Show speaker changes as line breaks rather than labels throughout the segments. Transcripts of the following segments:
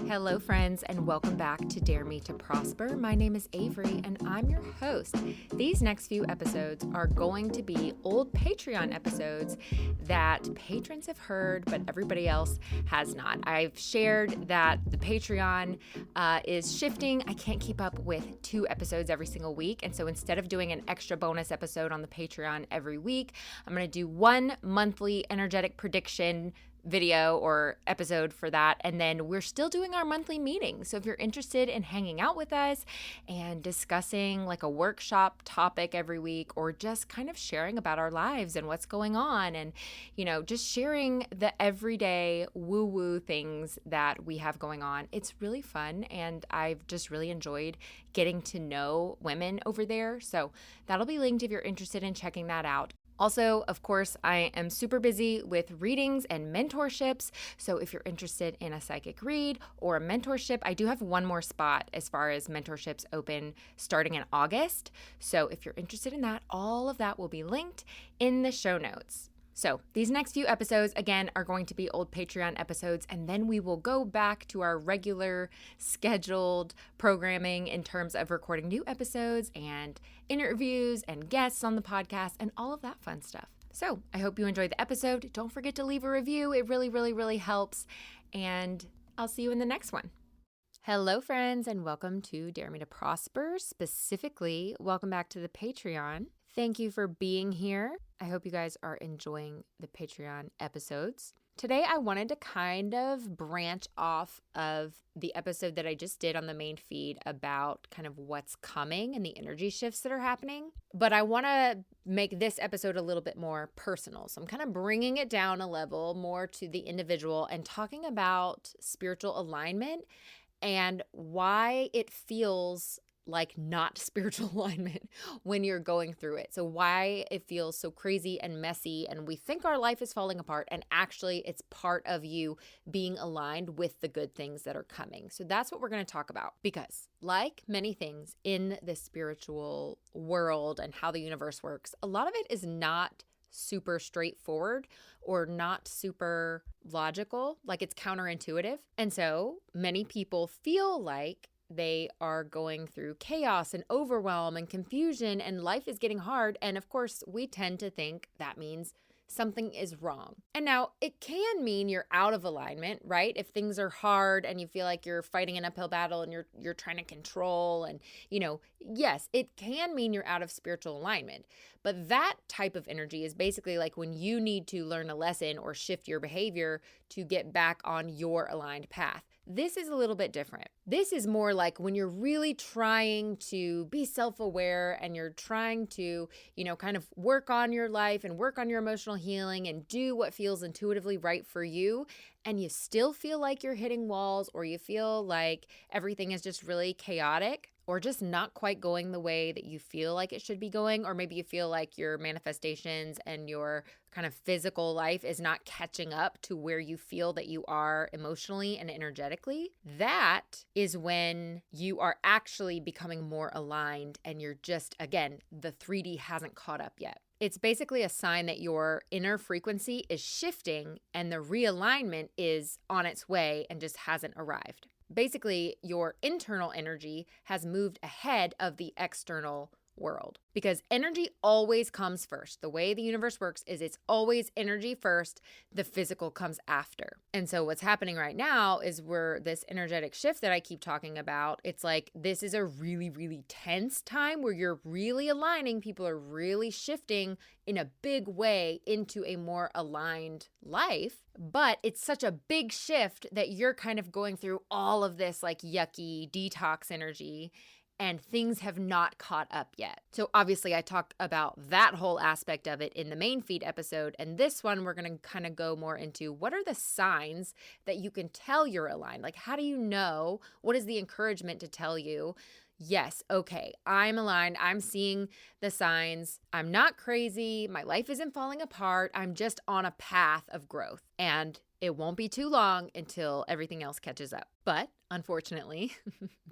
Hello, friends, and welcome back to Dare Me to Prosper. My name is Avery, and I'm your host. These next few episodes are going to be old Patreon episodes that patrons have heard, but everybody else has not. I've shared that the Patreon is shifting. I can't keep up with 2 episodes every single week, and so instead of doing an extra bonus episode on the Patreon every week, I'm going to do one monthly energetic prediction video or episode for that. And then we're still doing our monthly meetings. So if you're interested in hanging out with us and discussing like a workshop topic every week, or just kind of sharing about our lives and what's going on, and, you know, just sharing the everyday woo-woo things that we have going on, it's really fun. And I've just really enjoyed getting to know women over there. So that'll be linked if you're interested in checking that out. Also, of course, I am super busy with readings and mentorships. So if you're interested in a psychic read or a mentorship, I do have one more spot as far as mentorships open starting in August. So if you're interested in that, all of that will be linked in the show notes. So these next few episodes, again, are going to be old Patreon episodes, and then we will go back to our regular scheduled programming in terms of recording new episodes and interviews and guests on the podcast and all of that fun stuff. So I hope you enjoyed the episode. Don't forget to leave a review. It really, really, really helps. And I'll see you in the next one. Hello, friends, and welcome to Dare Me to Prosper. Specifically, welcome back to the Patreon. Thank you for being here. I hope you guys are enjoying the Patreon episodes. Today, I wanted to kind of branch off of the episode that I just did on the main feed about kind of what's coming and the energy shifts that are happening. But I want to make this episode a little bit more personal. So I'm kind of bringing it down a level more to the individual and talking about spiritual alignment and why it feels like not spiritual alignment when you're going through it. So why it feels so crazy and messy, and we think our life is falling apart, and actually it's part of you being aligned with the good things that are coming. So that's what we're going to talk about, because like many things in the spiritual world and how the universe works, a lot of it is not super straightforward or not super logical, like it's counterintuitive. And so many people feel like they are going through chaos and overwhelm and confusion, and life is getting hard. And of course, we tend to think that means something is wrong. And now it can mean you're out of alignment, right? If things are hard and you feel like you're fighting an uphill battle and you're trying to control, and, you know, yes, it can mean you're out of spiritual alignment. But that type of energy is basically like when you need to learn a lesson or shift your behavior to get back on your aligned path. This is a little bit different. This is more like when you're really trying to be self-aware and you're trying to, you know, kind of work on your life and work on your emotional healing and do what feels intuitively right for you, and you still feel like you're hitting walls, or you feel like everything is just really chaotic, or just not quite going the way that you feel like it should be going, or maybe you feel like your manifestations and your kind of physical life is not catching up to where you feel that you are emotionally and energetically. That is when you are actually becoming more aligned, and you're just, again, the 3D hasn't caught up yet. It's basically a sign that your inner frequency is shifting and the realignment is on its way and just hasn't arrived. Basically, your internal energy has moved ahead of the external world, because energy always comes first. The way the universe works is it's always energy first, the physical comes after. And so what's happening right now is we're this energetic shift that I keep talking about. It's like this is a really, really tense time where you're really aligning. People are really shifting in a big way into a more aligned life. But it's such a big shift that you're kind of going through all of this like yucky detox energy, and things have not caught up yet. So obviously I talk about that whole aspect of it in the main feed episode. And this one, we're going to kind of go more into what are the signs that you can tell you're aligned? Like, how do you know? What is the encouragement to tell you, yes, okay, I'm aligned. I'm seeing the signs. I'm not crazy. My life isn't falling apart. I'm just on a path of growth. And It won't be too long until everything else catches up. But unfortunately,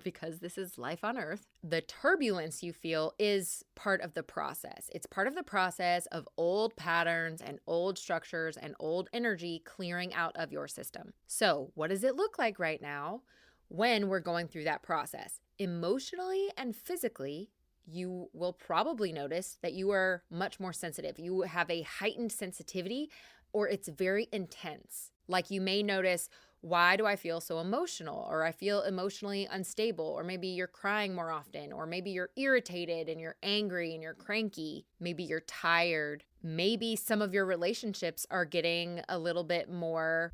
because this is life on Earth, the turbulence you feel is part of the process. It's part of the process of old patterns and old structures and old energy clearing out of your system. So, what does it look like right now when we're going through that process? Emotionally and physically, you will probably notice that you are much more sensitive. You have a heightened sensitivity, or it's very intense. Like you may notice, why do I feel so emotional? Or I feel emotionally unstable. Or maybe you're crying more often. Or maybe you're irritated and you're angry and you're cranky. Maybe you're tired. Maybe some of your relationships are getting a little bit more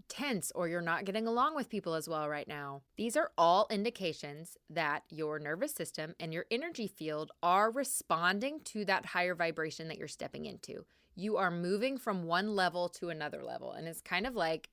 tense, or you're not getting along with people as well right now. These are all indications that your nervous system and your energy field are responding to that higher vibration that you're stepping into. You are moving from one level to another level. And it's kind of like,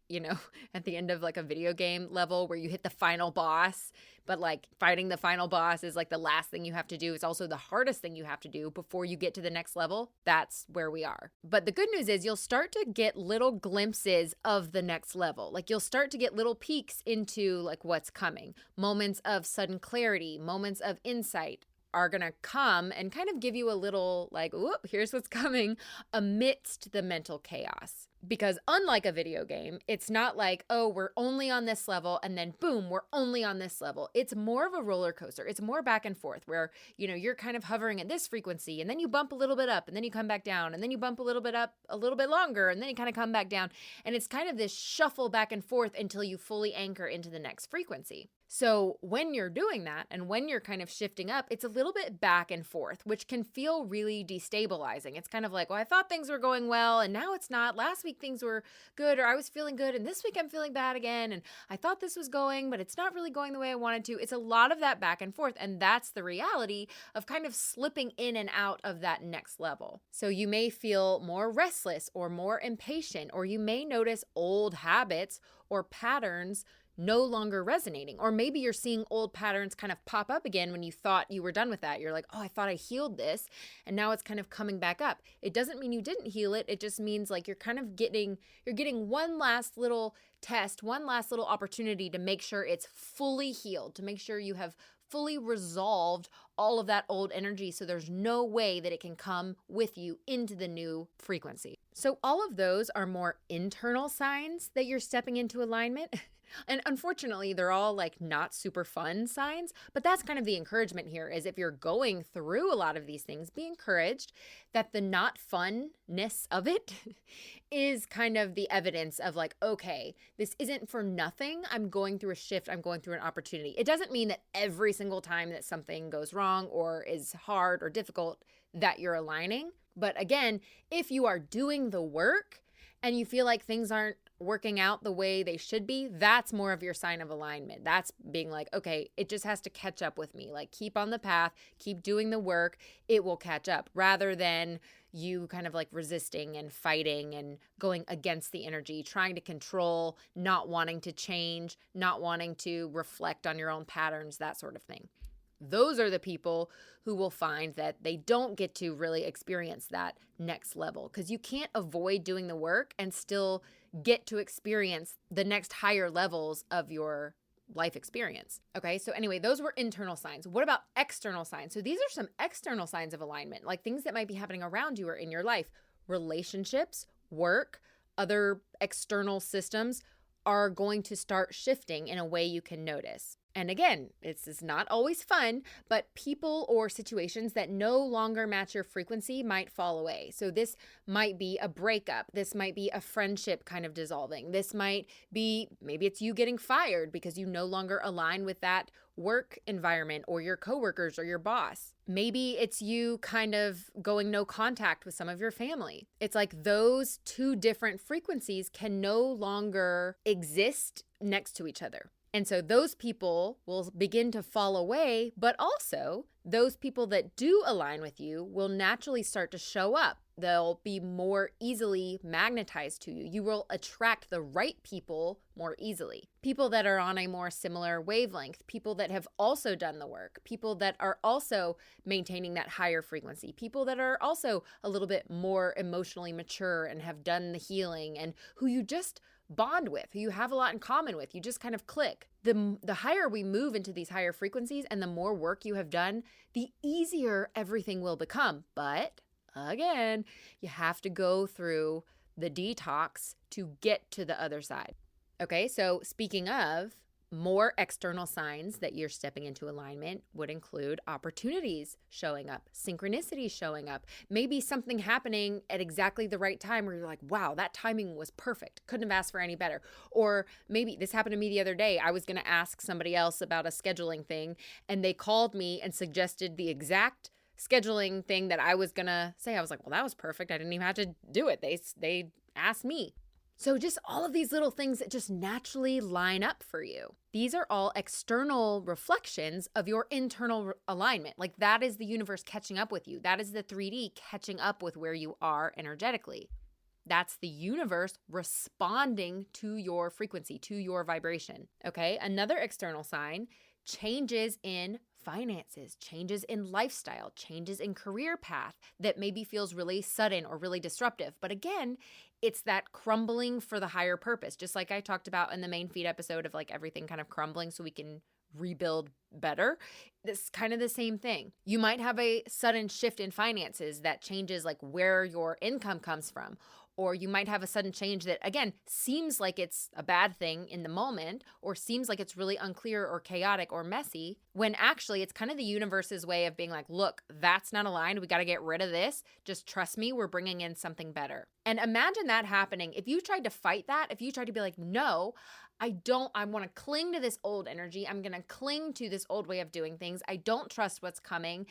at the end of like a video game level where you hit the final boss, but like fighting the final boss is like the last thing you have to do. It's also the hardest thing you have to do before you get to the next level. That's where we are. But the good news is you'll start to get little glimpses of the next level. Like you'll start to get little peeks into like what's coming. Moments of sudden clarity, moments of insight are going to come and kind of give you a little like, whoop, here's what's coming amidst the mental chaos. Because unlike a video game, it's not like, oh, we're only on this level and then boom, we're only on this level. It's more of a roller coaster. It's more back and forth where, you're kind of hovering at this frequency and then you bump a little bit up and then you come back down and then you bump a little bit up a little bit longer and then you kind of come back down. And it's kind of this shuffle back and forth until you fully anchor into the next frequency. So when you're doing that and when you're kind of shifting up, it's a little bit back and forth, which can feel really destabilizing. It's kind of like, well, I thought things were going well and now it's not. Last week things were good, or I was feeling good and this week I'm feeling bad again. And I thought this was going, but it's not really going the way I wanted to. It's a lot of that back and forth. And that's the reality of kind of slipping in and out of that next level. So you may feel more restless or more impatient, or you may notice old habits or patterns no longer resonating. Or maybe you're seeing old patterns kind of pop up again when you thought you were done with that. You're like, oh, I thought I healed this, and now it's kind of coming back up. It doesn't mean you didn't heal it. It just means like you're getting one last little test, one last little opportunity to make sure it's fully healed, to make sure you have fully resolved all of that old energy, so there's no way that it can come with you into the new frequency. So all of those are more internal signs that you're stepping into alignment. And unfortunately, they're all like not super fun signs, but that's kind of the encouragement here is if you're going through a lot of these things, be encouraged that the not funness of it is kind of the evidence of like, okay, this isn't for nothing. I'm going through a shift. I'm going through an opportunity. It doesn't mean that every single time that something goes wrong or is hard or difficult that you're aligning. But again, if you are doing the work and you feel like things aren't working out the way they should be, that's more of your sign of alignment. That's being like, okay, it just has to catch up with me. Like keep on the path, keep doing the work, it will catch up, rather than you kind of like resisting and fighting and going against the energy, trying to control, not wanting to change, not wanting to reflect on your own patterns, that sort of thing. Those are the people who will find that they don't get to really experience that next level, because you can't avoid doing the work and still get to experience the next higher levels of your life experience. Okay, so anyway, those were internal signs. What about external signs? So these are some external signs of alignment, like things that might be happening around you or in your life. Relationships, work, other external systems are going to start shifting in a way you can notice. And again, this is not always fun, but people or situations that no longer match your frequency might fall away. So this might be a breakup. This might be a friendship kind of dissolving. This might be, maybe it's you getting fired because you no longer align with that work environment or your coworkers or your boss. Maybe it's you kind of going no contact with some of your family. It's like those two different frequencies can no longer exist next to each other. And so those people will begin to fall away, but also those people that do align with you will naturally start to show up. They'll be more easily magnetized to you. You will attract the right people more easily. People that are on a more similar wavelength, people that have also done the work, people that are also maintaining that higher frequency, people that are also a little bit more emotionally mature and have done the healing, and who you just bond with, who you have a lot in common with. You just kind of click. The higher we move into these higher frequencies and the more work you have done, the easier everything will become. But again, you have to go through the detox to get to the other side. Okay, so speaking of, more external signs that you're stepping into alignment would include opportunities showing up, synchronicity showing up, maybe something happening at exactly the right time where you're like, wow, that timing was perfect. Couldn't have asked for any better. Or maybe this happened to me the other day. I was going to ask somebody else about a scheduling thing, and they called me and suggested the exact scheduling thing that I was going to say. I was like, well, that was perfect. I didn't even have to do it. They asked me. So just all of these little things that just naturally line up for you. These are all external reflections of your internal alignment. Like that is the universe catching up with you. That is the 3D catching up with where you are energetically. That's the universe responding to your frequency, to your vibration. Okay, another external sign, changes in finances, changes in lifestyle, changes in career path that maybe feels really sudden or really disruptive. But again, it's that crumbling for the higher purpose, just like I talked about in the main feed episode of like everything kind of crumbling so we can rebuild better. This kind of the same thing. You might have a sudden shift in finances that changes like where your income comes from. Or you might have a sudden change that, again, seems like it's a bad thing in the moment, or seems like it's really unclear or chaotic or messy, when actually it's kind of the universe's way of being like, look, that's not aligned. We got to get rid of this. Just trust me, we're bringing in something better. And imagine that happening. If you tried to fight that, if you tried to be like, no, I want to cling to this old energy. I'm going to cling to this old way of doing things. I don't trust what's coming.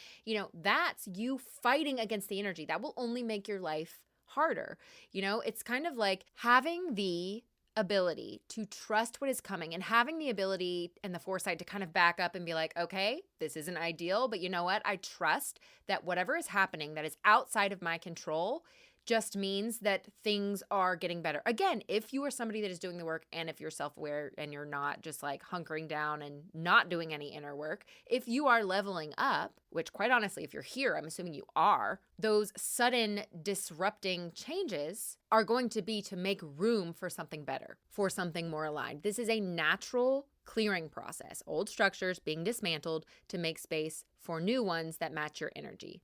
That's you fighting against the energy. That will only make your life harder. It's kind of like having the ability to trust what is coming and having the ability and the foresight to kind of back up and be like, okay, this isn't ideal, but you know what? I trust that whatever is happening that is outside of my control just means that things are getting better. Again, if you are somebody that is doing the work and if you're self-aware and you're not just like hunkering down and not doing any inner work, if you are leveling up, which quite honestly, if you're here, I'm assuming you are, those sudden disrupting changes are going to be to make room for something better, for something more aligned. This is a natural clearing process, old structures being dismantled to make space for new ones that match your energy.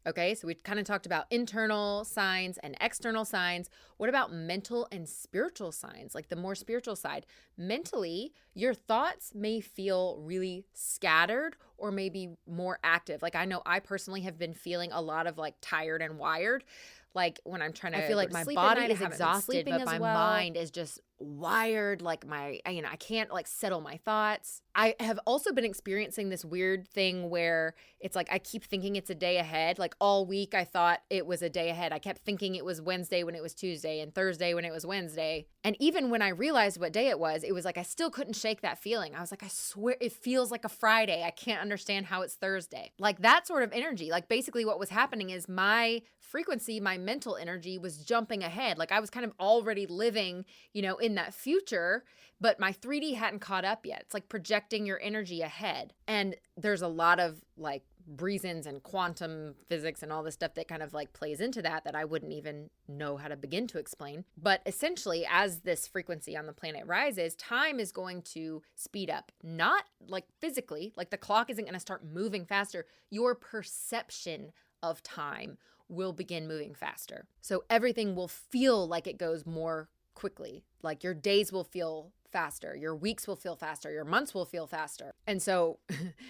Okay, so we kind of talked about internal signs and external signs. What about mental and spiritual signs, like the more spiritual side? Mentally, your thoughts may feel really scattered or maybe more active. Like I know I personally have been feeling a lot of like tired and wired. Like when I'm trying to
I feel like my body is exhausted, but my mind is just wired. Like I can't like settle my thoughts.
I have also been experiencing this weird thing where it's like I keep thinking it's a day ahead. Like all week I thought it was a day ahead. I kept thinking it was Wednesday when it was Tuesday and Thursday when it was Wednesday. And even when I realized what day it was like I still couldn't shake that feeling. I was like, I swear it feels like a Friday. I can't understand how it's Thursday. Like that sort of energy. Like basically what was happening is my frequency, my mental energy was jumping ahead. Like I was kind of already living, in that future, but my 3D hadn't caught up yet. It's like projecting your energy ahead. And there's a lot of like reasons and quantum physics and all this stuff that kind of like plays into that I wouldn't even know how to begin to explain. But essentially, as this frequency on the planet rises, time is going to speed up, not like physically, like the clock isn't going to start moving faster. Your perception of time will begin moving faster. So everything will feel like it goes more quickly. Like your days will feel faster, your weeks will feel faster, your months will feel faster. And so,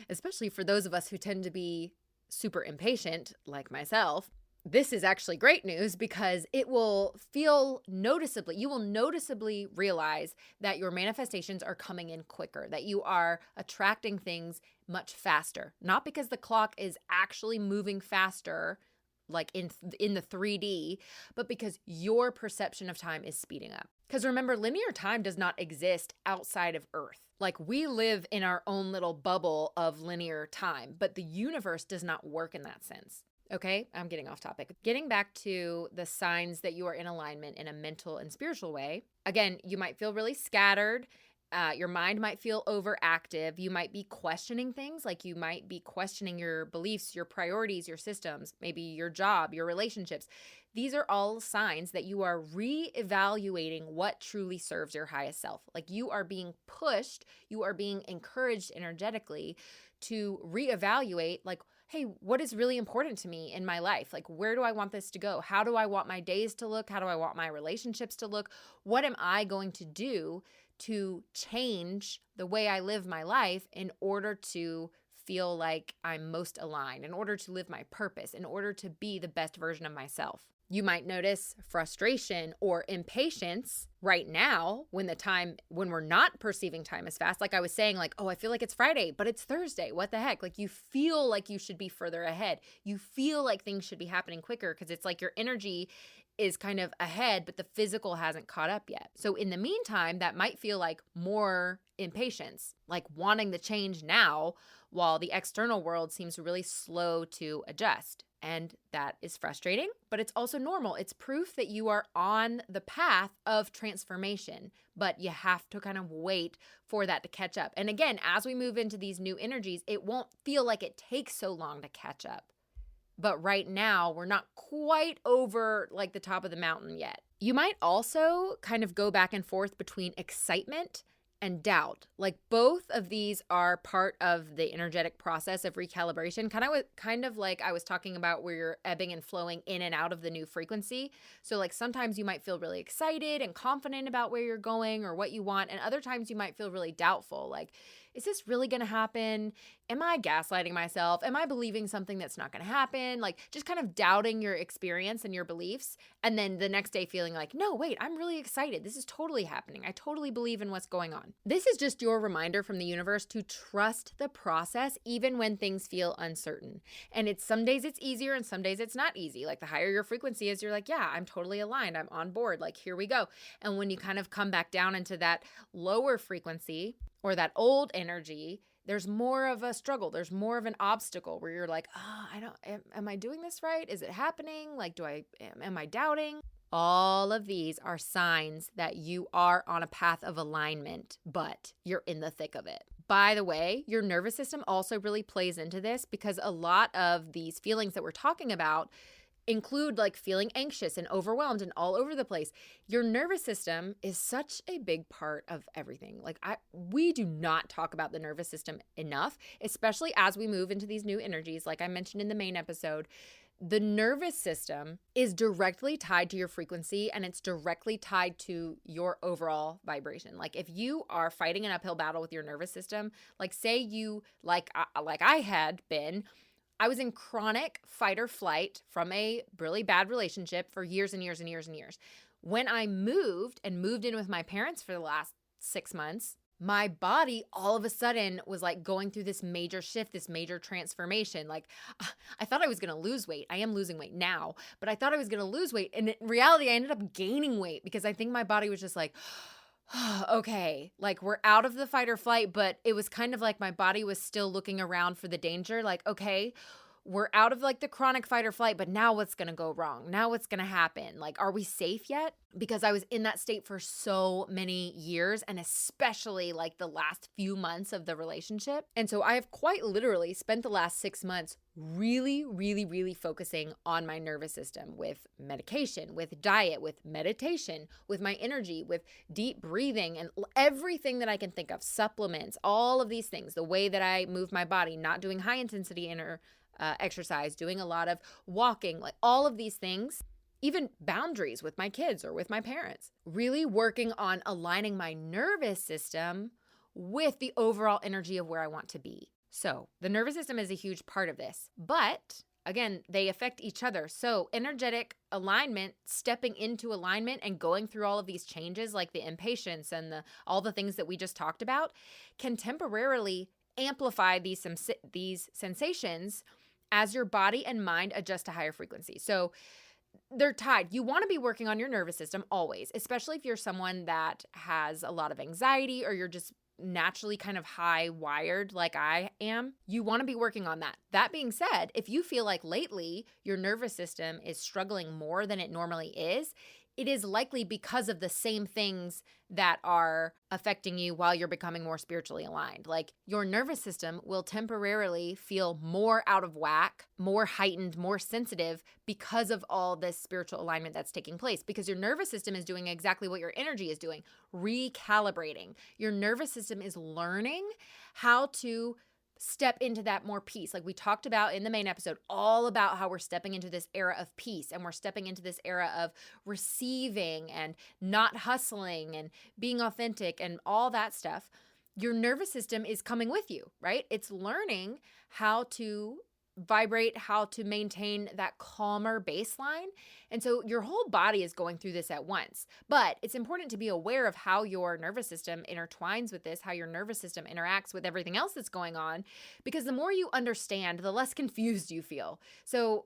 especially for those of us who tend to be super impatient, like myself, this is actually great news because it will feel noticeably, you will noticeably realize that your manifestations are coming in quicker, that you are attracting things much faster. Not because the clock is actually moving faster, like in the 3D, but because your perception of time is speeding up. Because remember, linear time does not exist outside of Earth. Like we live in our own little bubble of linear time, but the universe does not work in that sense. Okay, I'm getting off topic. Getting back to the signs that you are in alignment in a mental and spiritual way. Again, you might feel really scattered. Your mind might feel overactive. You might be questioning things, like you might be questioning your beliefs, your priorities, your systems, maybe your job, your relationships. These are all signs that you are reevaluating what truly serves your highest self. Like you are being pushed, you are being encouraged energetically to reevaluate, like, hey, what is really important to me in my life? Like, where do I want this to go? How do I want my days to look? How do I want my relationships to look? What am I going to do to change the way I live my life in order to feel like I'm most aligned, in order to live my purpose, in order to be the best version of myself? You might notice frustration or impatience right now when we're not perceiving time as fast. Like I was saying, like, oh, I feel like it's Friday, but it's Thursday. What the heck? Like you feel like you should be further ahead. You feel like things should be happening quicker because it's like your energy is kind of ahead, but the physical hasn't caught up yet. So in the meantime, that might feel like more impatience, like wanting the change now, while the external world seems really slow to adjust. And that is frustrating, but it's also normal. It's proof that you are on the path of transformation, but you have to kind of wait for that to catch up. And again, as we move into these new energies, it won't feel like it takes so long to catch up. But right now, we're not quite over like the top of the mountain yet. You might also kind of go back and forth between excitement and doubt. Like both of these are part of the energetic process of recalibration. Kind of like I was talking about where you're ebbing and flowing in and out of the new frequency. So like sometimes you might feel really excited and confident about where you're going or what you want. And other times you might feel really doubtful. Like, is this really going to happen? Am I gaslighting myself? Am I believing something that's not going to happen? Like just kind of doubting your experience and your beliefs. And then the next day feeling like, no, wait, I'm really excited. This is totally happening. I totally believe in what's going on. This is just your reminder from the universe to trust the process even when things feel uncertain. And some days it's easier and some days it's not easy. Like the higher your frequency is, you're like, yeah, I'm totally aligned. I'm on board. Like, here we go. And when you kind of come back down into that lower frequency, or that old energy, there's more of a struggle. There's more of an obstacle where you're like, am I doing this right? Is it happening? Like, am I doubting? All of these are signs that you are on a path of alignment, but you're in the thick of it. By the way, your nervous system also really plays into this because a lot of these feelings that we're talking about include like feeling anxious and overwhelmed and all over the place. Your nervous system is such a big part of everything. Like we do not talk about the nervous system enough, especially as we move into these new energies. Like I mentioned in the main episode, the nervous system is directly tied to your frequency and it's directly tied to your overall vibration. Like if you are fighting an uphill battle with your nervous system, like say you, like I had been, I was in chronic fight or flight from a really bad relationship for years and years and years and years. When I moved in with my parents for the last 6 months, my body all of a sudden was like going through this major shift, this major transformation. Like I thought I was going to lose weight. I am losing weight now, but I thought I was going to lose weight. And in reality, I ended up gaining weight because I think my body was just like, okay, like we're out of the fight or flight, but it was kind of like my body was still looking around for the danger. Like, okay, we're out of like the chronic fight or flight, but now what's going to go wrong? Now what's going to happen? Like, are we safe yet? Because I was in that state for so many years and especially like the last few months of the relationship. And so I have quite literally spent the last 6 months really, really, really focusing on my nervous system with medication, with diet, with meditation, with my energy, with deep breathing and everything that I can think of, supplements, all of these things, the way that I move my body, not doing high intensity exercise, doing a lot of walking, like all of these things, even boundaries with my kids or with my parents, really working on aligning my nervous system with the overall energy of where I want to be. So the nervous system is a huge part of this, but again, they affect each other. So energetic alignment, stepping into alignment and going through all of these changes, like the impatience and all the things that we just talked about, can temporarily amplify these sensations as your body and mind adjust to higher frequency. So they're tied. You want to be working on your nervous system always, especially if you're someone that has a lot of anxiety or you're just naturally kind of high wired like I am. You want to be working on that. That being said, if you feel like lately your nervous system is struggling more than it normally is,
it is likely because of the same things that are affecting you while you're becoming more spiritually aligned. Like your nervous system will temporarily feel more out of whack, more heightened, more sensitive because of all this spiritual alignment that's taking place, because your nervous system is doing exactly what your energy is doing, recalibrating. Your nervous system is learning how to step into that more peace. Like we talked about in the main episode, all about how we're stepping into this era of peace, and we're stepping into this era of receiving and not hustling and being authentic and all that stuff. Your nervous system is coming with you, right? It's learning how to vibrate, how to maintain that calmer baseline. And so your whole body is going through this at once. But it's important to be aware of how your nervous system intertwines with this, how your nervous system interacts with everything else that's going on, because the more you understand, the less confused you feel. So,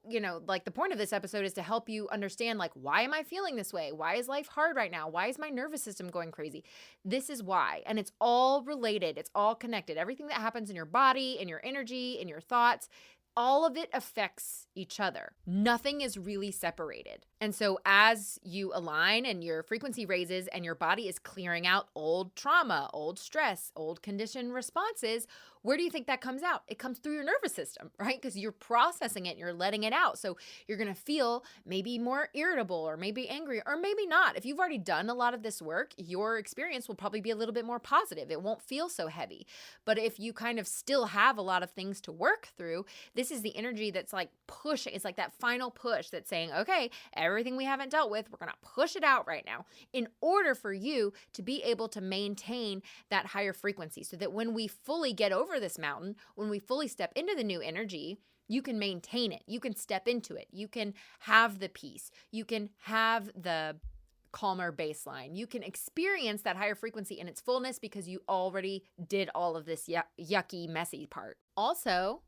like the point of this episode is to help you understand, like, why am I feeling this way? Why is life hard right now? Why is my nervous system going crazy? This is why. And it's all related. It's all connected. Everything that happens in your body, in your energy, in your thoughts, all of it affects each other. Nothing is really separated. And so as you align and your frequency raises and your body is clearing out old trauma, old stress, old conditioned responses, where do you think that comes out? It comes through your nervous system, right? Because you're processing it and you're letting it out. So you're going to feel maybe more irritable or maybe angry or maybe not. If you've already done a lot of this work, your experience will probably be a little bit more positive. It won't feel so heavy. But if you kind of still have a lot of things to work through, this is the energy that's like pushing. It's like that final push that's saying, okay, everything we haven't dealt with, we're going to push it out right now in order for you to be able to maintain that higher frequency, so that when we fully get over this mountain, when we fully step into the new energy, you can maintain it. You can step into it. You can have the peace. You can have the calmer baseline. You can experience that higher frequency in its fullness because you already did all of this yucky, messy part. Also,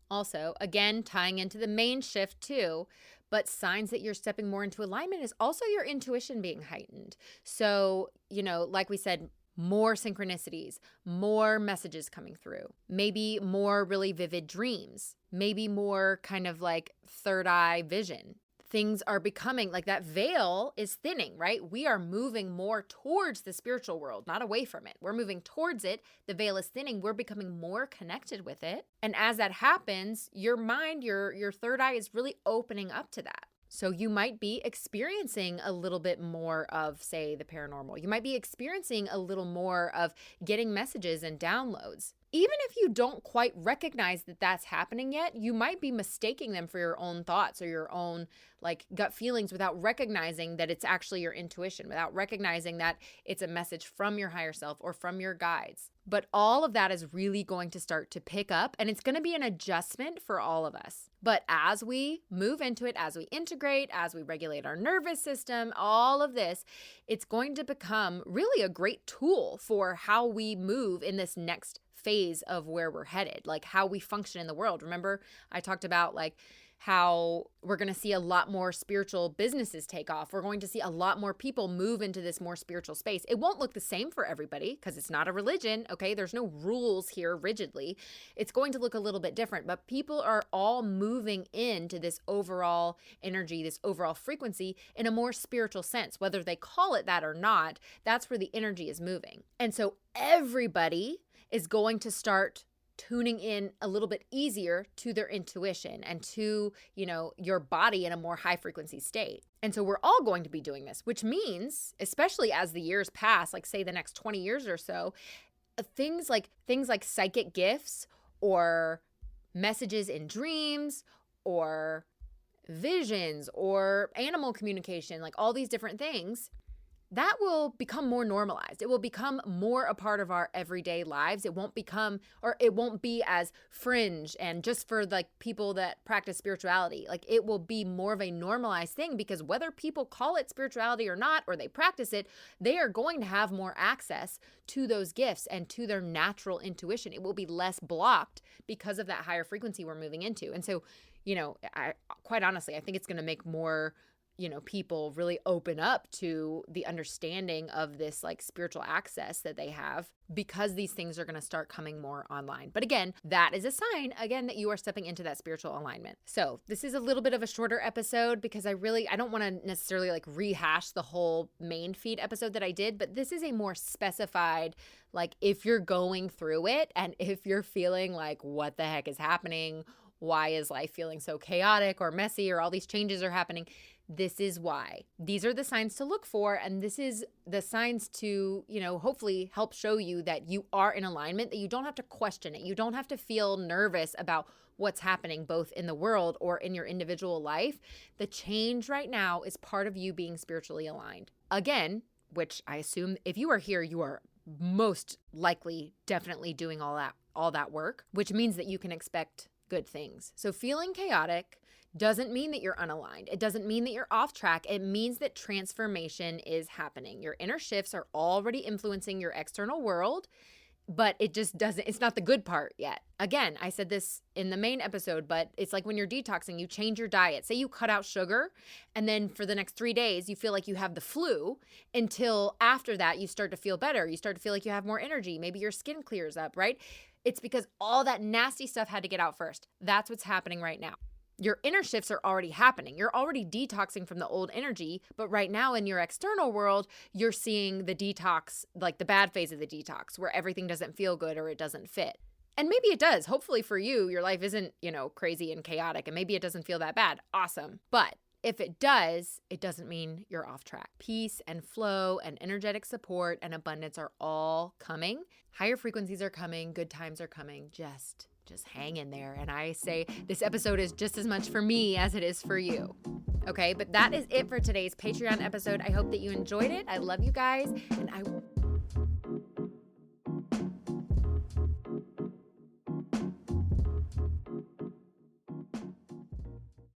again, tying into the main shift too, but signs that you're stepping more into alignment is also your intuition being heightened. So, like we said, more synchronicities, more messages coming through, maybe more really vivid dreams, maybe more kind of like third eye vision. Things are becoming like that veil is thinning, right? We are moving more towards the spiritual world, not away from it. We're moving towards it. The veil is thinning. We're becoming more connected with it. And as that happens, your mind, your third eye is really opening up to that. So you might be experiencing a little bit more of, say, the paranormal. You might be experiencing a little more of getting messages and downloads. Even if you don't quite recognize that that's happening yet, you might be mistaking them for your own thoughts or your own like gut feelings without recognizing that it's actually your intuition, without recognizing that it's a message from your higher self or from your guides. But all of that is really going to start to pick up, and it's going to be an adjustment for all of us. But as we move into it, as we integrate, as we regulate our nervous system, all of this, it's going to become really a great tool for how we move in this next phase of where we're headed, like how we function in the world. Remember, I talked about like how we're going to see a lot more spiritual businesses take off. We're going to see a lot more people move into this more spiritual space. It won't look the same for everybody because it's not a religion, okay? There's no rules here rigidly. It's going to look a little bit different, but people are all moving into this overall energy, this overall frequency in a more spiritual sense. Whether they call it that or not, that's where the energy is moving. And so everybody is going to start tuning in a little bit easier to their intuition and to, your body in a more high frequency state. And so we're all going to be doing this, which means, especially as the years pass, like say the next 20 years or so, things like psychic gifts or messages in dreams or visions or animal communication, like all these different things, that will become more normalized. It will become more a part of our everyday lives. It won't be as fringe and just for like people that practice spirituality. Like it will be more of a normalized thing because whether people call it spirituality or not, or they practice it, they are going to have more access to those gifts and to their natural intuition. It will be less blocked because of that higher frequency we're moving into. And so, quite honestly, I think it's going to make more people really open up to the understanding of this like spiritual access that they have, because these things are going to start coming more online. But again, that is a sign, again, that you are stepping into that spiritual alignment. So this is a little bit of a shorter episode because I don't want to necessarily like rehash the whole main feed episode that I did, but this is a more specified, like if you're going through it and if you're feeling like, what the heck is happening? Why is life feeling so chaotic or messy, or all these changes are happening? This is why. These are the signs to look for, and this is the signs to, hopefully help show you that you are in alignment, that you don't have to question it. You don't have to feel nervous about what's happening both in the world or in your individual life. The change right now is part of you being spiritually aligned. Again, which I assume if you are here, you are most likely definitely doing all that work, which means that you can expect good things. So feeling chaotic doesn't mean that you're unaligned. It doesn't mean that you're off track. It means that transformation is happening. Your inner shifts are already influencing your external world, but it's not the good part yet. Again, I said this in the main episode, but it's like when you're detoxing, you change your diet. Say you cut out sugar, and then for the next 3 days, you feel like you have the flu, until after that, you start to feel better. You start to feel like you have more energy. Maybe your skin clears up, right? It's because all that nasty stuff had to get out first. That's what's happening right now. Your inner shifts are already happening. You're already detoxing from the old energy, but right now in your external world, you're seeing the detox, like the bad phase of the detox, where everything doesn't feel good or it doesn't fit. And maybe it does. Hopefully for you, your life isn't, crazy and chaotic, and maybe it doesn't feel that bad. Awesome. But if it does, it doesn't mean you're off track. Peace and flow and energetic support and abundance are all coming. Higher frequencies are coming. Good times are coming. Just hang in there. And I say this episode is just as much for me as it is for you. Okay, but that is it for today's Patreon episode. I hope that you enjoyed it. I love you guys, and I